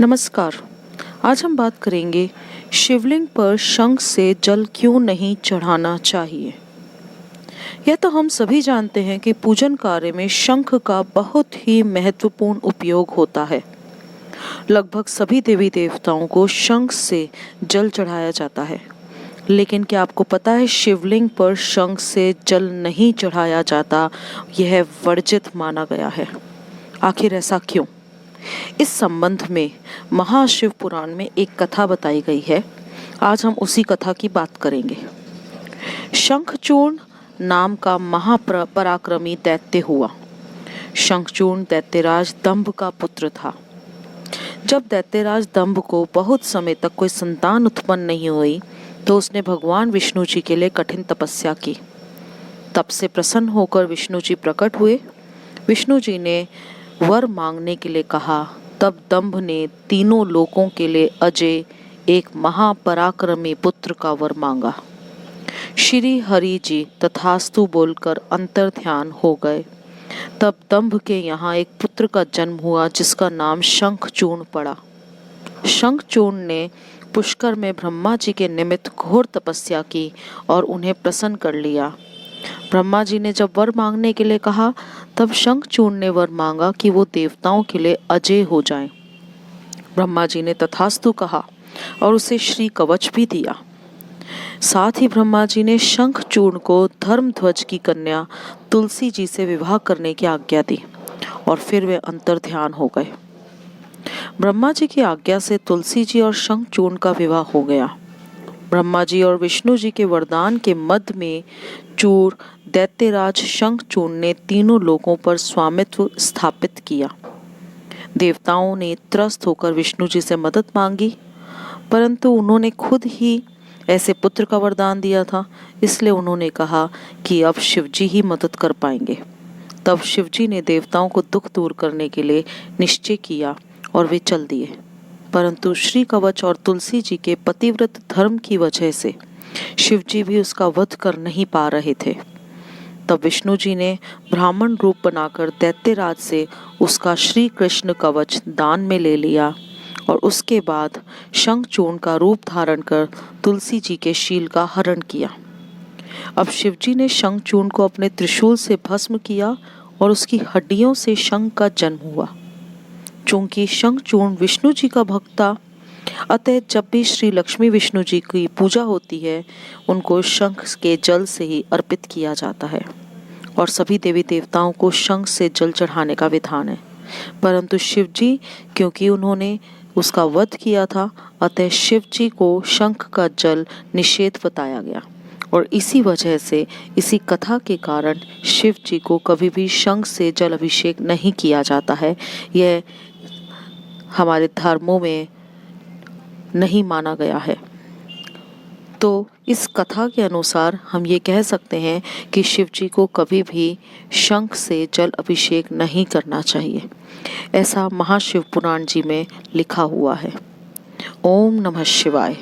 नमस्कार। आज हम बात करेंगे शिवलिंग पर शंख से जल क्यों नहीं चढ़ाना चाहिए। यह तो हम सभी जानते हैं कि पूजन कार्य में शंख का बहुत ही महत्वपूर्ण उपयोग होता है। लगभग सभी देवी देवताओं को शंख से जल चढ़ाया जाता है। लेकिन क्या आपको पता है शिवलिंग पर शंख से जल नहीं चढ़ाया जाता, यह वर्जित माना गया है। आखिर ऐसा क्यों? इस संबंध में महाशिव पुराण में एक कथा बताई गई है। आज हम उसी कथा की बात करेंगे। शंखचूर्ण नाम का महापराक्रमी दैत्य हुआ। शंखचूर्ण दैत्यराज दंभ का पुत्र था। जब दैत्यराज दंभ को बहुत समय तक कोई संतान उत्पन्न नहीं हुई तो उसने भगवान विष्णु जी के लिए कठिन तपस्या की। तब से प्रसन्न होकर विष्णु जी प्रकट हुए। विष्णु जी ने वर मांगने के लिए कहा। तब दंभ ने तीनों लोकों के लिए अजय एक महापराक्रमी पुत्र का वर मांगा। श्री हरि जी तथास्तु बोलकर अंतर ध्यान हो गए। तब दंभ के यहाँ एक पुत्र का जन्म हुआ जिसका नाम शंखचूर्ण पड़ा। शंखचूर्ण ने पुष्कर में ब्रह्मा जी के निमित्त घोर तपस्या की और उन्हें प्रसन्न कर लिया। ब्रह्मा जी ने जब वर मांगने के लिए कहा तब शंखचूर्ण ने वर मांगा कि वो देवताओं के लिए अजय हो जाएं। ब्रह्मा जी ने तथास्तु कहा और उसे श्री कवच भी दिया। साथ ही ब्रह्मा जी ने शंखचूर्ण को धर्मध्वज की कन्या तुलसी जी से विवाह करने की आज्ञा दी और फिर वे अंतर ध्यान हो गए। ब्रह्मा जी की आज्ञा से तुलसी जी और शंखचूर्ण का विवाह हो गया। ब्रह्मा जी और विष्णु जी के वरदान के मध्य में चूर दैत्यराज शंखचूर्ण ने तीनों लोकों पर स्वामित्व स्थापित किया। देवताओं ने त्रस्त होकर विष्णु जी से मदद मांगी, परंतु उन्होंने खुद ही ऐसे पुत्र का वरदान दिया था, इसलिए उन्होंने कहा कि अब शिवजी ही मदद कर पाएंगे। तब शिवजी ने देवताओं को दुख दूर करने के लिए निश्चय किया और वे चल दिए। परंतु श्री कवच और तुलसी जी के पतिव्रत धर्म की वजह से शिवजी भी उसका वध कर नहीं पा रहे थे। तब विष्णु जी ने ब्राह्मण रूप बनाकर दैत्यराज से उसका श्री कृष्ण कवच दान में ले लिया और उसके बाद शंखचूर्ण का रूप धारण कर तुलसी जी के शील का हरण किया। अब शिवजी ने शंखचूर्ण को अपने त्रिशूल से भस्म किया और उसकी हड्डियों से शंख का जन्म हुआ। चूंकि शंखचूर्ण विष्णु जी का भक्त था, अतः जब भी श्री लक्ष्मी विष्णु जी की पूजा होती है उनको शंख के जल से ही अर्पित किया जाता है और सभी देवी देवताओं को शंख से जल चढ़ाने का विधान है। परंतु शिव जी, क्योंकि उन्होंने उसका वध किया था, अतः शिव जी को शंख का जल निषेध बताया गया और इसी वजह से इसी कथा के कारण शिव जी को कभी भी शंख से जल अभिषेक नहीं किया जाता है। यह हमारे धर्मों में नहीं माना गया है। तो इस कथा के अनुसार हम ये कह सकते हैं कि शिव जी को कभी भी शंख से जल अभिषेक नहीं करना चाहिए। ऐसा महाशिव पुराण जी में लिखा हुआ है। ओम नमः शिवाय।